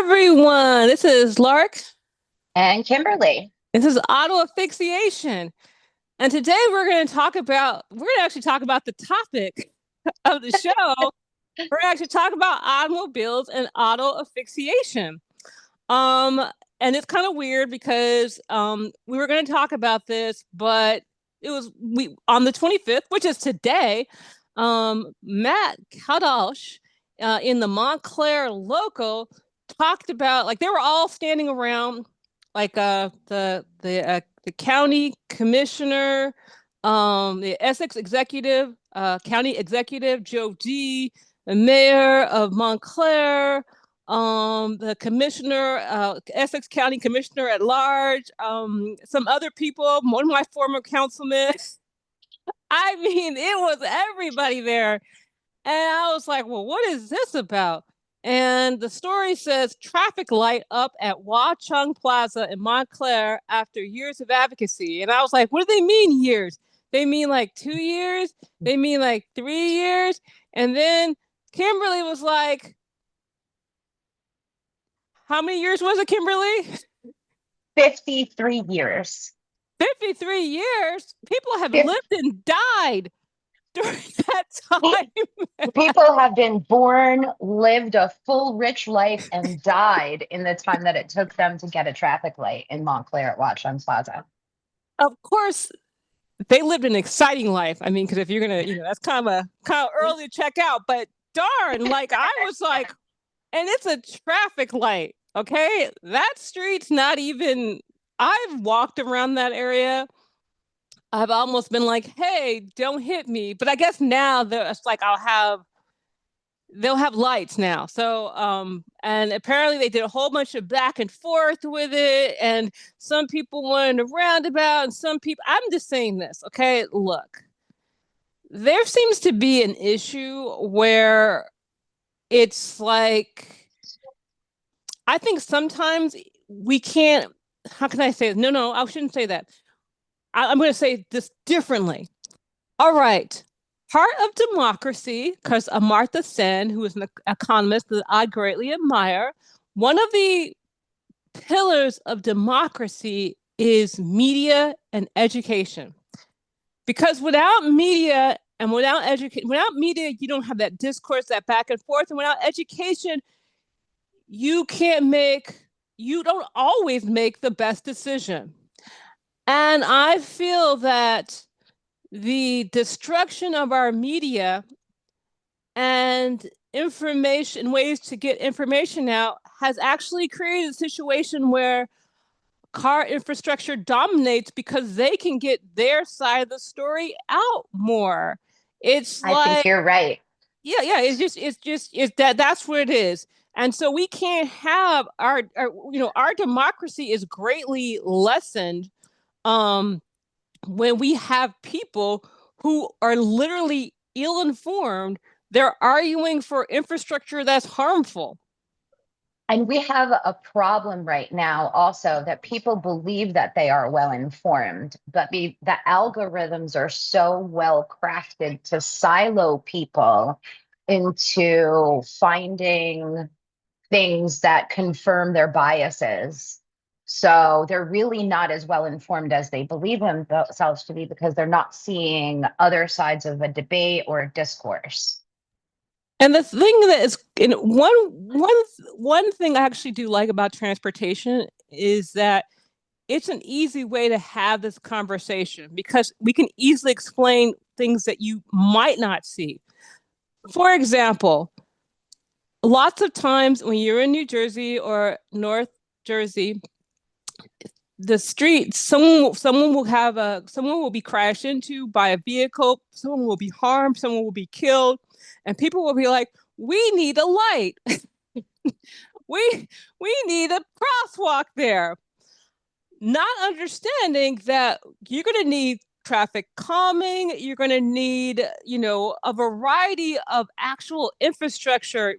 everyone. This is Lark. And Kimberly. This is auto asphyxiation. And today we're going to actually talk about the topic of the show. We're going to actually talk about automobiles and auto asphyxiation. Um, and it's kind of weird because we were going to talk about this, but it was we on the 25th, which is today. Matt Kadosh in the Montclair local talked about, like, they were all standing around, like the county commissioner, the Essex executive, county executive Joe D, the mayor of Montclair, the commissioner, Essex County Commissioner at Large, some other people, one of my former councilmen. I mean, it was everybody there. And I was like, well, what is this about? And the story says traffic light up at Wah Chung Plaza in Montclair after years of advocacy. And I was like, what do they mean years? They mean like 2 years? They mean like 3 years? And then Kimberly was like, how many years was it, Kimberly? 53 years. 53 years? People have Fif- lived and died during that time. People have been born, lived a full, rich life, and died in the time that it took them to get a traffic light in Montclair at Watchung Plaza. Of course, they lived an exciting life. I mean, because if you're gonna, that's kind of early to check out. But darn, like I was like, and it's a traffic light. Okay, that street's not even. I've walked around that area. I've almost been like, hey, don't hit me. But I guess now it's like they'll have lights now. So and apparently they did a whole bunch of back and forth with it, and some people wanted a roundabout, and some people, I'm just saying this, okay? Look, there seems to be an issue where it's like, I think sometimes we can't, how can I say it? No, I shouldn't say that. I'm going to say this differently. All right. Part of democracy, because Amartya Sen, who is an economist that I greatly admire, one of the pillars of democracy is media and education. Because without media and without media, you don't have that discourse, that back and forth. And without education, you don't always make the best decision. And I feel that the destruction of our media and information, ways to get information out, has actually created a situation where car infrastructure dominates because they can get their side of the story out more. It's I think like, you're right. yeah, it's that's what it is. And so we can't have our democracy is greatly lessened when we have people who are literally ill-informed. They're arguing for infrastructure that's harmful. And we have a problem right now also that people believe that they are well informed, but the algorithms are so well crafted to silo people into finding things that confirm their biases. So they're really not as well informed as they believe themselves to be because they're not seeing other sides of a debate or a discourse. And the thing that is, one thing I actually do like about transportation is that it's an easy way to have this conversation because we can easily explain things that you might not see. For example, lots of times when you're in New Jersey or North Jersey, the street, someone will be crashed into by a vehicle, someone will be harmed, someone will be killed, and people will be like, we need a light. we need a crosswalk there, not understanding that you're going to need traffic calming, you're going to need, a variety of actual infrastructure,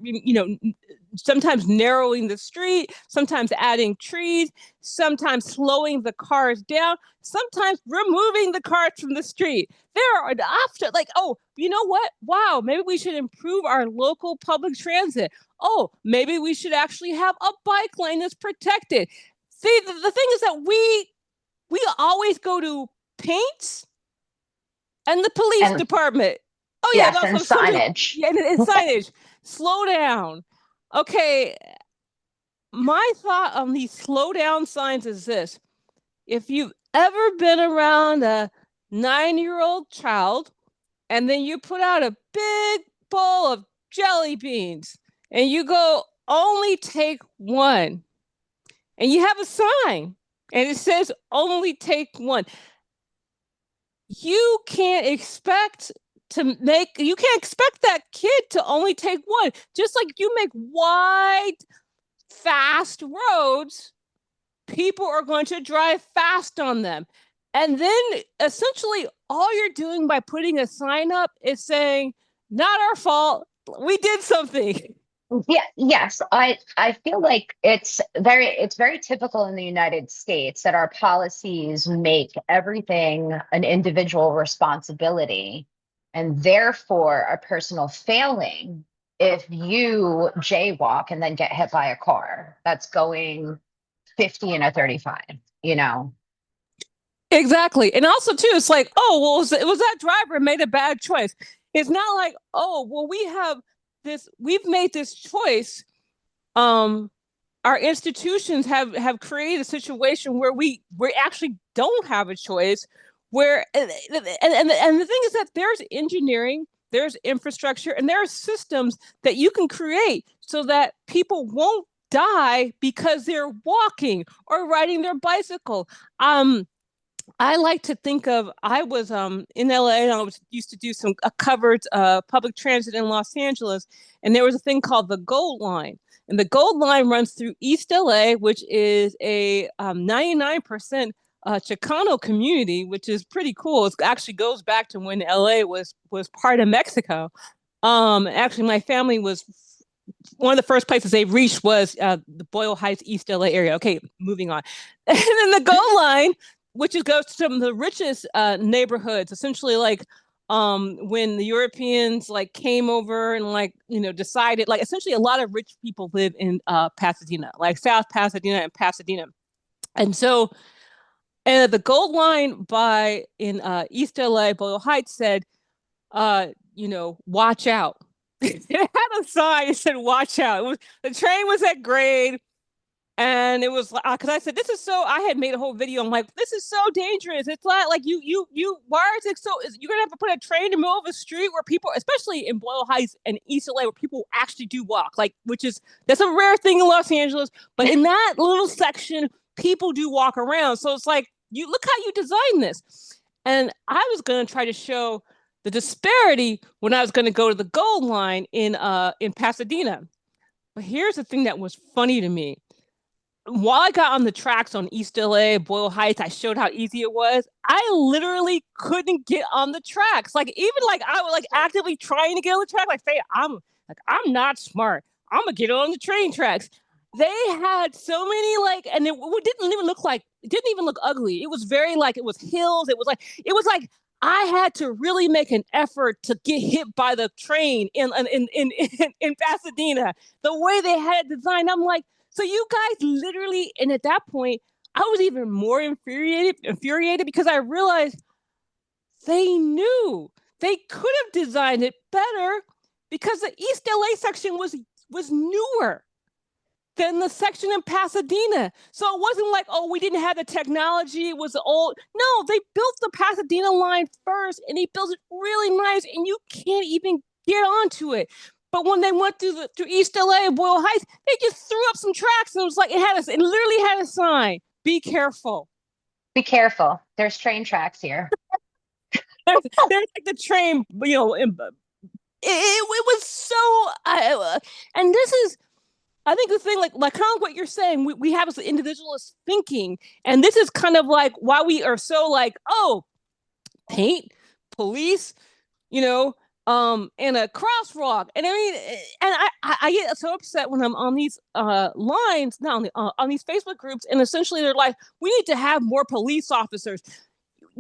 sometimes narrowing the street, sometimes adding trees, sometimes slowing the cars down, sometimes removing the cars from the street. There are options like, oh, you know what? Wow, maybe we should improve our local public transit. oh, maybe we should actually have a bike lane that's protected. See, the thing is that we always go to paints and the police And department. Oh yeah, yes, that's and something. signage. Yeah, and signage. Slow down. Okay, my thought on these slow down signs is this: if you've ever been around a 9-year-old child and then you put out a big bowl of jelly beans and you go, only take one, and you have a sign and it says only take one, you can't expect you can't expect that kid to only take one. Just like you make wide, fast roads, people are going to drive fast on them. And then essentially all you're doing by putting a sign up is saying, not our fault, we did something. Yeah, yes. I feel like it's very typical in the United States that our policies make everything an individual responsibility and therefore a personal failing if you jaywalk and then get hit by a car that's going 50 in a 35, you know. Exactly. And also too, it's like, oh, well, was that driver made a bad choice. It's not like, oh, well, we've made this choice. um our institutions have created a situation where we actually don't have a choice, where and the thing is that there's engineering, there's infrastructure, and there are systems that you can create so that people won't die because they're walking or riding their bicycle. I like to think of, I was in LA, and I was used to do some covered public transit in Los Angeles, and there was a thing called the Gold Line. And the Gold Line runs through East LA, which is a 99% Chicano community, which is pretty cool. It actually goes back to when LA was part of Mexico. Actually, my family was, one of the first places they reached was the Boyle Heights, East LA area. Okay, moving on. And then the Gold Line, which goes to some of the richest neighborhoods, essentially like when the Europeans like came over and like, decided, like, essentially a lot of rich people live in Pasadena, like South Pasadena and Pasadena. And so the Gold Line by in East LA, Boyle Heights said, watch out. It had a sign, it said watch out. The train was at grade. And it was because I said, this is so, I had made a whole video. I'm like, this is so dangerous. It's like why is it so, you're going to have to put a train in the middle of a street where people, especially in Boyle Heights and East LA, where people actually do walk, like, that's a rare thing in Los Angeles. But in that little section, people do walk around. So it's like, look how you design this. And I was going to try to show the disparity when I was going to go to the Gold Line in Pasadena. But here's the thing that was funny to me. While I got on the tracks on East LA, Boyle Heights, I showed how easy it was. I literally couldn't get on the tracks. Like, even like I was like actively trying to get on the track. Like, say, I'm not smart. I'm gonna get on the train tracks. They had so many, like, and it didn't even look ugly. It was very like, it was hills. It was like I had to really make an effort to get hit by the train in Pasadena. The way they had it designed, I'm like, so you guys literally, and at that point, I was even more infuriated because I realized they knew they could have designed it better because the East LA section was newer than the section in Pasadena. So it wasn't like, oh, we didn't have the technology, it was old. No, they built the Pasadena line first, and they built it really nice, and you can't even get onto it. But when they went through East LA and Boyle Heights, they just threw up some tracks, and it was like it literally had a sign: "Be careful." Be careful. There's train tracks here. There's like the train, it was so. And this is, I think, the thing, like kind of what you're saying. We have this individualist thinking, and this is kind of like why we are so like, oh, paint, police, and a crosswalk. And I mean, and I get so upset when I'm on these lines, not on these Facebook groups, and essentially they're like, we need to have more police officers.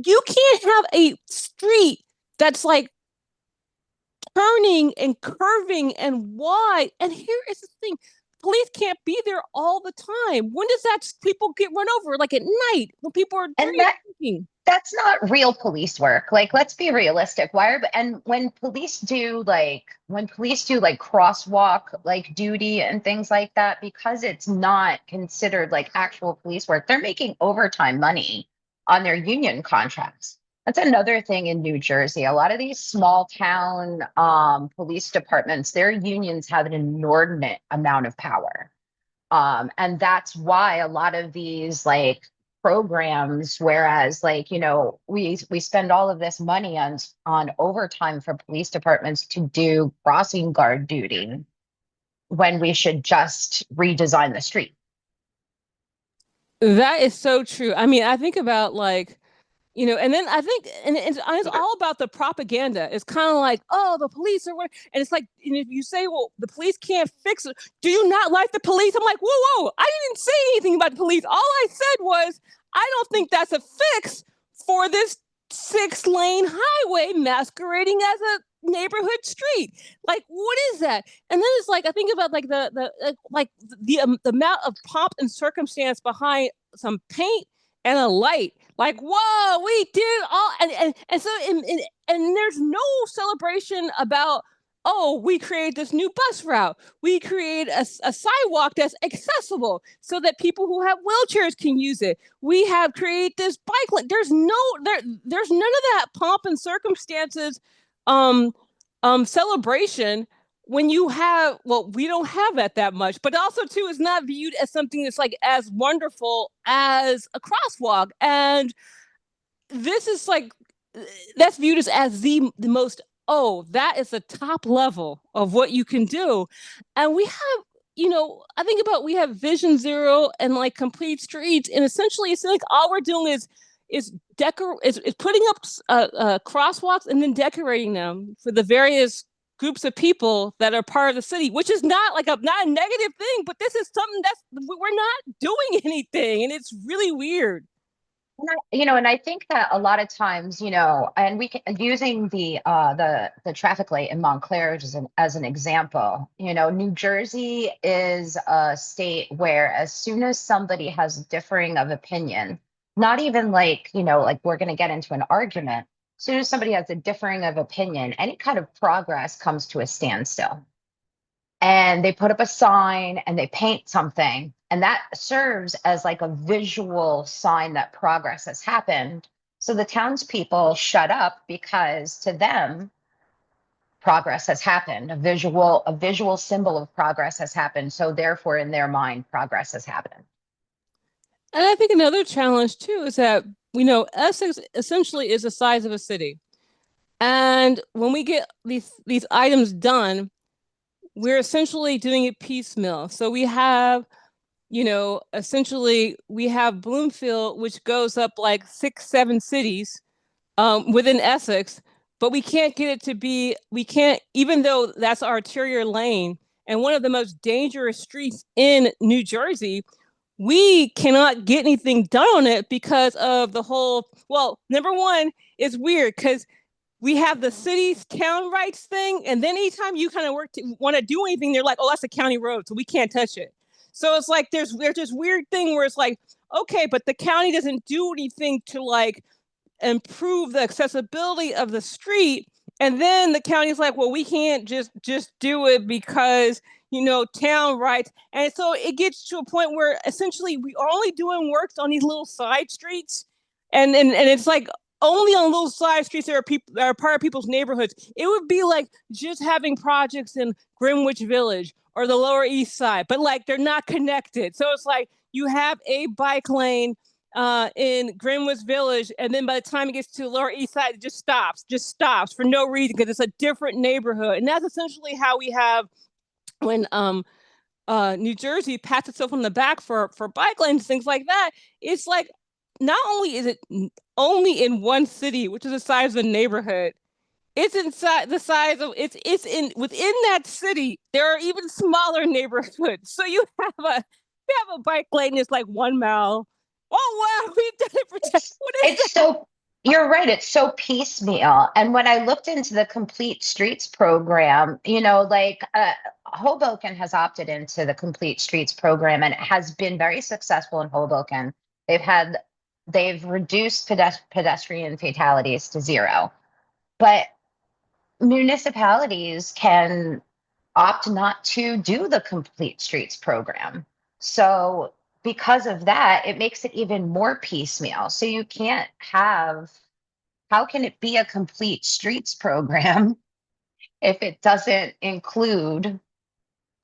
You can't have a street that's like turning and curving and wide. And here is the thing. Police can't be there all the time. When does that people get run over? Like at night when people are And drinking. that's not real police work. Like, let's be realistic. And when police do like crosswalk like duty and things like that, because it's not considered like actual police work, they're making overtime money on their union contracts. That's another thing in New Jersey. A lot of these small town police departments, their unions have an inordinate amount of power. And that's why a lot of these like programs, whereas like, we spend all of this money on overtime for police departments to do crossing guard duty when we should just redesign the street. That is so true. I mean, I think about like, and then I think, and it's all about the propaganda. It's kind of like, oh, the police are, and it's like, and if you say, well, the police can't fix it. Do you not like the police? I'm like, whoa, I didn't say anything about the police. All I said was, I don't think that's a fix for this 6-lane highway masquerading as a neighborhood street. Like, what is that? And then it's like, I think about like the amount of pomp and circumstance behind some paint and a light. Like, whoa, we did all, and so and there's no celebration about, oh, we create this new bus route. We create a sidewalk that's accessible so that people who have wheelchairs can use it. We have created this bike lane. There's none of that pomp and circumstances celebration when you have, well, we don't have that much, but also too is not viewed as something that's like as wonderful as a crosswalk. And this is like, that's viewed as the most, oh, that is the top level of what you can do. And we have, I think about, we have Vision Zero and like complete streets. And essentially it's like all we're doing is putting up crosswalks and then decorating them for the various groups of people that are part of the city, which is not not a negative thing, but this is something that's, we're not doing anything, and it's really weird. And I think that a lot of times, and we can, using the traffic light in Montclair as an example, New Jersey is a state where as soon as somebody has differing of opinion, not even like, like we're going to get into an argument, as soon as somebody has a differing of opinion, any kind of progress comes to a standstill. And they put up a sign and they paint something, and that serves as like a visual sign that progress has happened. So the townspeople shut up because to them, progress has happened. A visual symbol of progress has happened. So therefore, in their mind, progress has happened. And I think another challenge too is that, Essex essentially is the size of a city. And when we get these items done, we're essentially doing it piecemeal. So we have, essentially we have Bloomfield, which goes up like 6-7 cities within Essex, but we can't get it to be, even though that's our arterial lane and one of the most dangerous streets in New Jersey, we cannot get anything done on it because of the whole, well, number one, it's weird because we have the city's town rights thing. And then anytime you kind of want to do anything, they're like, oh, that's a county road, so we can't touch it. So it's like, there's this weird thing where it's like, okay, but the county doesn't do anything to like improve the accessibility of the street. And then the county's like, well, we can't just do it because, town rights. And so it gets to a point where essentially we are only doing works on these little side streets. And it's like only on little side streets that are people that are part of people's neighborhoods. It would be like just having projects in Greenwich Village or the Lower East Side, but like they're not connected. So it's like you have a bike lane in Greenwich Village, and then by the time it gets to the Lower East Side, it just stops for no reason because it's a different neighborhood. And that's essentially how we have when New Jersey pats itself on the back for bike lanes, things like that. It's like not only is it only in one city, which is the size of the neighborhood, it's inside the size of it's in within that city. There are even smaller neighborhoods. So you have a bike lane that's like 1 mile. Oh wow, we've done it for 10. What is It's that? You're right. It's so piecemeal. And when I looked into the Complete Streets program, Hoboken has opted into the Complete Streets program and it has been very successful in Hoboken. They've had, they've reduced pedestrian fatalities to zero. But municipalities can opt not to do the Complete Streets program. So because of that, it makes it even more piecemeal. So you can't have, how can it be a complete streets program if it doesn't include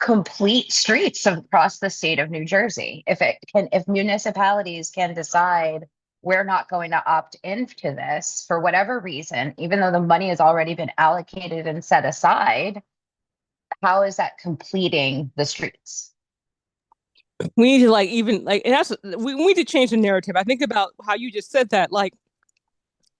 complete streets across the state of New Jersey? If municipalities can decide we're not going to opt into this for whatever reason, even though the money has already been allocated and set aside, how is that completing the streets? We need to like even like, and that's, we need to change the narrative. I think about how you just said that, like,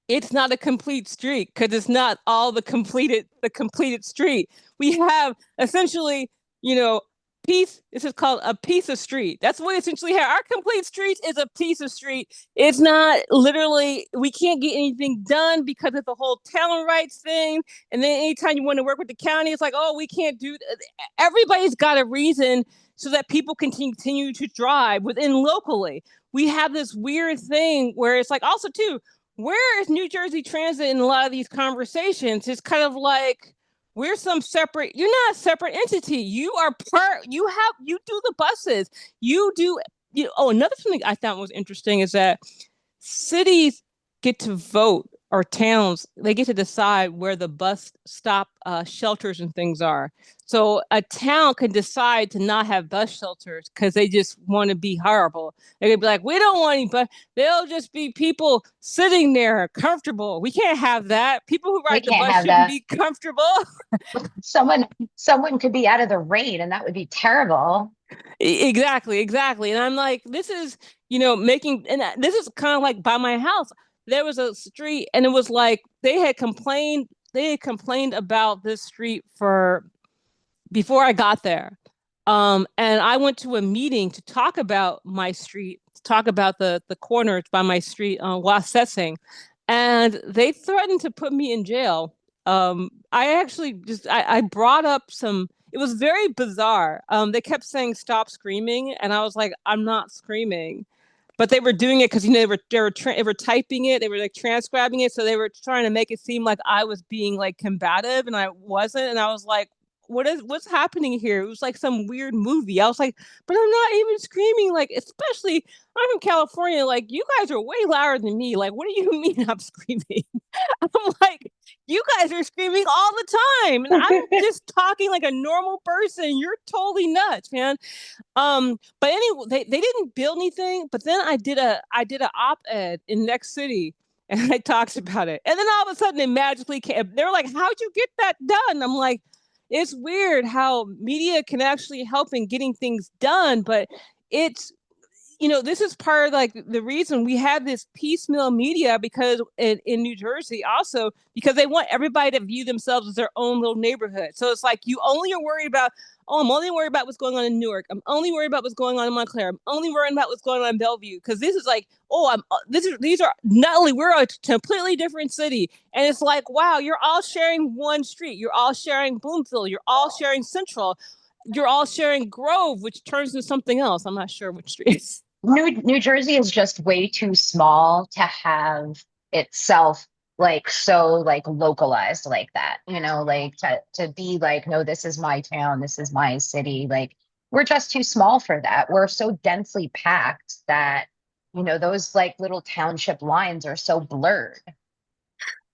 it's not a complete street because it's not all the completed street. We have essentially, you know, piece. This is called a piece of street. That's what we essentially have. Our complete streets is a piece of street. It's not literally. We can't get anything done because of the whole town rights thing. And then anytime you want to work with the county, it's like, oh, we can't do. Everybody's got a reason so that people can continue to drive within locally. We have this weird thing where it's like, also too, where is New Jersey Transit in a lot of these conversations? It's kind of like we're some separate, you're not a separate entity. You are part, you do the buses. You do, oh, another thing I thought was interesting is that cities get to vote, or towns, they get to decide where the bus stop shelters and things are. So a town can decide to not have bus shelters because they just want to be horrible. They could be like, we don't want any, but they'll just be people sitting there comfortable. We can't have that. People who We ride the can't bus have shouldn't that. be comfortable. Someone could be out of the rain and that would be terrible. Exactly, exactly. And I'm like, this is, making, and this is kind of like by my house. There was a street, and it was like they had complained about this street for before I got there. And I went to a meeting to talk about my street, to talk about the corners by my street while assessing, and they threatened to put me in jail. I actually I brought up some. It was very bizarre. They kept saying stop screaming, and I was like, I'm not screaming. But they were doing it because they were typing it, they were like transcribing it, so they were trying to make it seem like I was being like combative, and I wasn't. And I was like, what's happening here? It was like some weird movie. I was like, but I'm not even screaming. Like, especially I'm from California. Like, you guys are way louder than me. Like, what do you mean I'm screaming? I'm like, you guys are screaming all the time, and I'm just talking like a normal person. You're totally nuts, man. But anyway, they didn't build anything. But then I did a op-ed in Next City, and I talked about it. And then all of a sudden, it magically came. They were like, "How'd you get that done?" I'm like, it's weird how media can actually help in getting things done, but it's this is part of like the reason we have this piecemeal media, because in New Jersey also, because they want everybody to view themselves as their own little neighborhood. So it's like you only are worried about, oh, I'm only worried about what's going on in Newark. I'm only worried about what's going on in Montclair. I'm only worried about what's going on in Bellevue, because this is like, oh, these are not only, we're a completely different city, and it's like, wow, you're all sharing one street, you're all sharing Bloomfield, you're all sharing Central, you're all sharing Grove, which turns into something else. I'm not sure which street. New Jersey is just way too small to have itself like so like localized like that, like to be like, no, this is my town, this is my city. Like we're just too small for that. We're so densely packed that, those like little township lines are so blurred.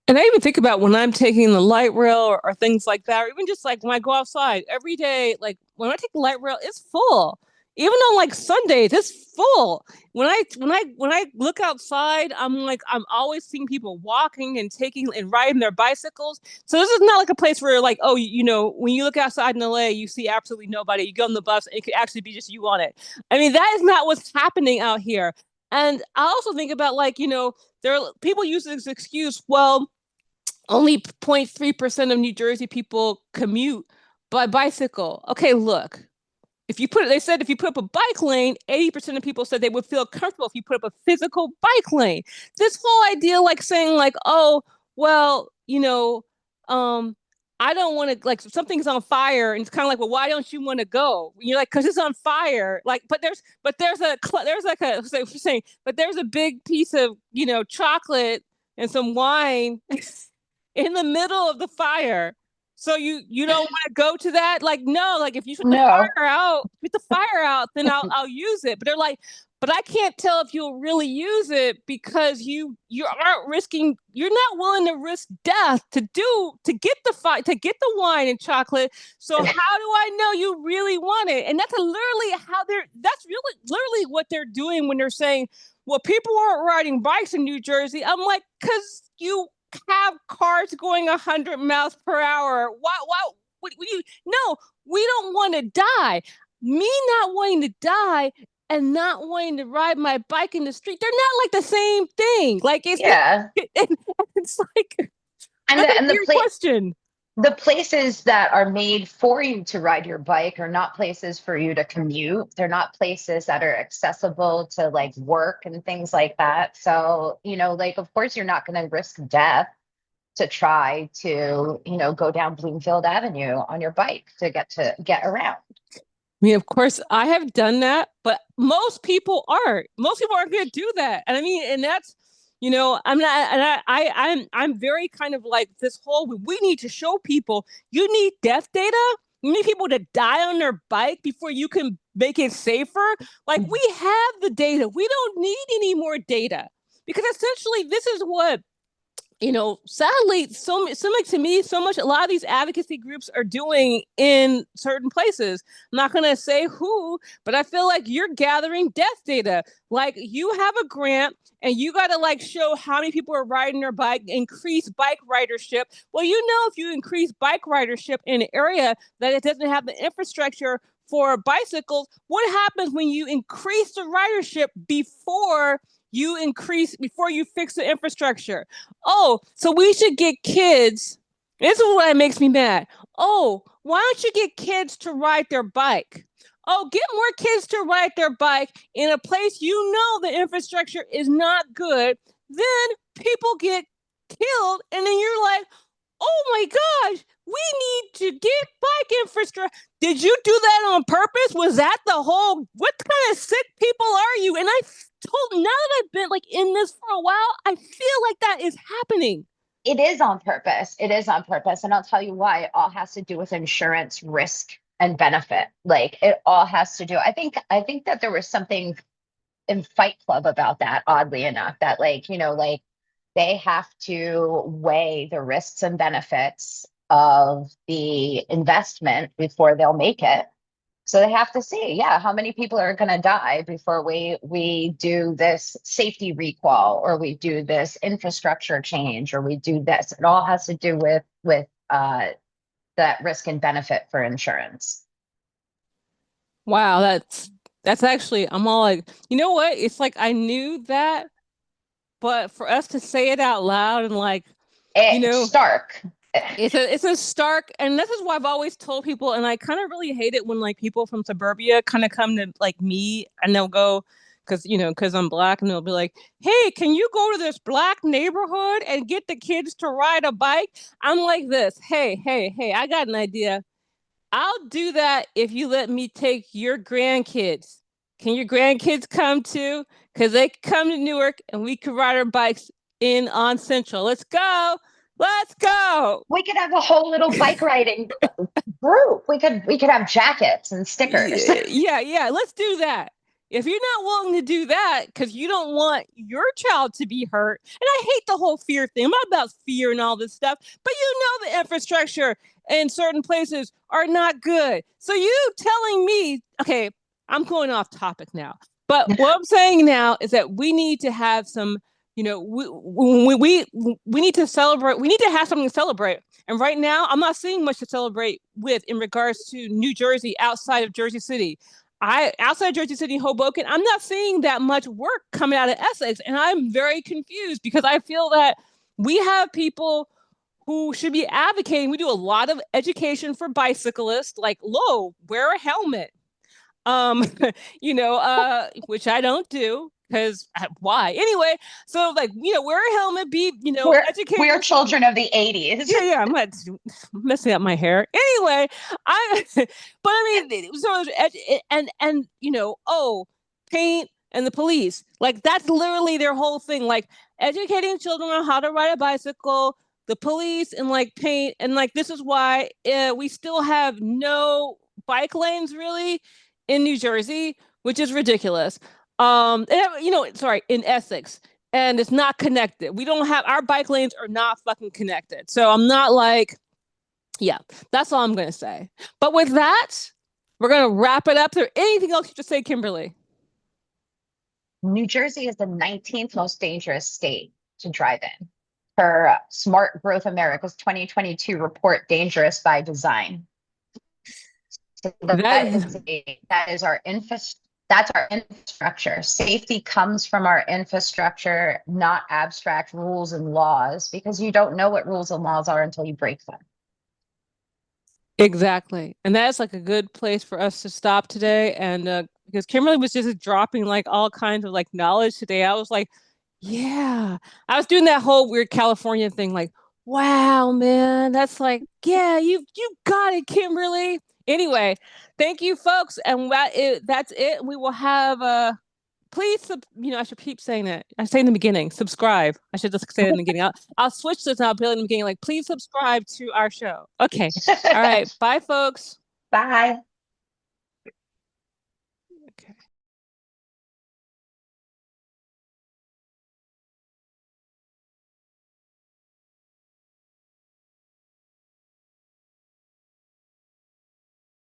And I even think about when I'm taking the light rail, or things like that, or even just like when I go outside every day, like when I take the light rail, it's full. Even on like Sundays, it's full. When I look outside, I'm always seeing people walking and taking and riding their bicycles. So this is not like a place where like, oh, when you look outside in LA, you see absolutely nobody. You go on the bus, it could actually be just you on it. I mean, that is not what's happening out here. And I also think about like, there are people use this excuse, well, only 0.3% of New Jersey people commute by bicycle. Okay, look, they said if you put up a bike lane, 80% of people said they would feel comfortable if you put up a physical bike lane. This whole idea, like saying like, oh, well, I don't want to, like, something's on fire, and it's kind of like, well, why don't you want to go? You're like, because it's on fire. Like, there's like a saying, but there's a big piece of chocolate and some wine in the middle of the fire. So you don't want to go to that? Like, no, like if you No. put the fire out, then I'll use it. But they're like, but I can't tell if you'll really use it because you aren't risking, you're not willing to risk death to get the wine and chocolate. So how do I know you really want it? And that's literally what they're doing when they're saying, well, people aren't riding bikes in New Jersey. I'm like, because you have cars going 100 miles per hour. What you, no, we don't want to die. Me not wanting to die and not wanting to ride my bike in the street, they're not like the same thing. Like, it's it's like, and your question. The places that are made for you to ride your bike are not places for you to commute. They're not places that are accessible to like work and things like that. So, like, of course, you're not going to risk death to try to, go down Bloomfield Avenue on your bike to get around. I mean, of course, I have done that, but most people aren't. Most people aren't going to do that. And I mean, and that's, I'm not, and I'm very kind of like this whole, we need to show people, you need death data. You need people to die on their bike before you can make it safer. Like, we have the data. We don't need any more data, because essentially this is what, sadly, so much to me, a lot of these advocacy groups are doing in certain places. I'm not going to say who, but I feel like you're gathering death data. Like, you have a grant and you got to like show how many people are riding their bike, increase bike ridership. Well, if you increase bike ridership in an area that it doesn't have the infrastructure for bicycles, what happens when you increase the ridership before you fix the infrastructure? Oh, so we should get kids. This is what makes me mad. Oh, why don't you get kids to ride their bike? Oh, get more kids to ride their bike in a place the infrastructure is not good. Then people get killed, and then you're like, oh my gosh, we need to get bike infrastructure. Did you do that on purpose? Was that the whole, what kind of sick people are you? And now that I've been like in this for a while, I feel like that is happening. It is on purpose. It is on purpose. And I'll tell you why. It all has to do with insurance risk and benefit. Like, it all has to do. I think that there was something in Fight Club about that, oddly enough, that like, they have to weigh the risks and benefits of the investment before they'll make it. So they have to see, how many people are going to die before we do this safety recall, or we do this infrastructure change, or we do this. It all has to do with that risk and benefit for insurance. Wow, that's actually, I'm all like, you know what? It's like I knew that, but for us to say it out loud and like, It's stark. It's a stark, and this is why I've always told people, and I kind of really hate it when like people from suburbia kind of come to like me and they'll go, because I'm Black, and they'll be like, hey, can you go to this Black neighborhood and get the kids to ride a bike? I'm like this, hey, I got an idea. I'll do that if you let me take your grandkids. Can your grandkids come too? Because they come to Newark and we can ride our bikes in on Central. Let's go. Let's go. We could have a whole little bike riding group. We could have jackets and stickers. Yeah. Let's do that. If you're not willing to do that because you don't want your child to be hurt, and I hate the whole fear thing. I'm not about fear and all this stuff, but the infrastructure in certain places are not good. So you telling me, okay, I'm going off topic now, but what I'm saying now is that we need to have some, we need to celebrate. We need to have something to celebrate. And right now, I'm not seeing much to celebrate with in regards to New Jersey outside of Jersey City. Outside Jersey City, Hoboken, I'm not seeing that much work coming out of Essex. And I'm very confused because I feel that we have people who should be advocating. We do a lot of education for bicyclists, like, wear a helmet. Um, which I don't do because why? Anyway, so like, wear a helmet, be, educate We're yourself. children of the 80s. Yeah, I'm not messing up my hair. Anyway, but I mean, so paint and the police, like that's literally their whole thing, like educating children on how to ride a bicycle, the police, and like paint, and like this is why we still have no bike lanes really in New Jersey, which is ridiculous. Sorry, in Essex, and it's not connected. We don't have our bike lanes are not fucking connected. So I'm not like, yeah, that's all I'm gonna say. But with that, we're gonna wrap it up. Is there anything else you to say, Kimberly? New Jersey is the 19th most dangerous state to drive in. Per Smart Growth America's 2022 report, Dangerous by Design. So that's our infrastructure. Safety comes from our infrastructure, not abstract rules and laws, because you don't know what rules and laws are until you break them. Exactly. And that's like a good place for us to stop today. And because Kimberly was just dropping like all kinds of like knowledge today. I was like, yeah. I was doing that whole weird California thing, like, wow, man, that's like, yeah, you got it, Kimberly. Anyway, thank you, folks. And that's it. We will have please, I should keep saying that. I say in the beginning, subscribe. I should just say it in the beginning. I'll switch this now, Bill, in the beginning. Like, please subscribe to our show. Okay. All right. Bye, folks. Bye.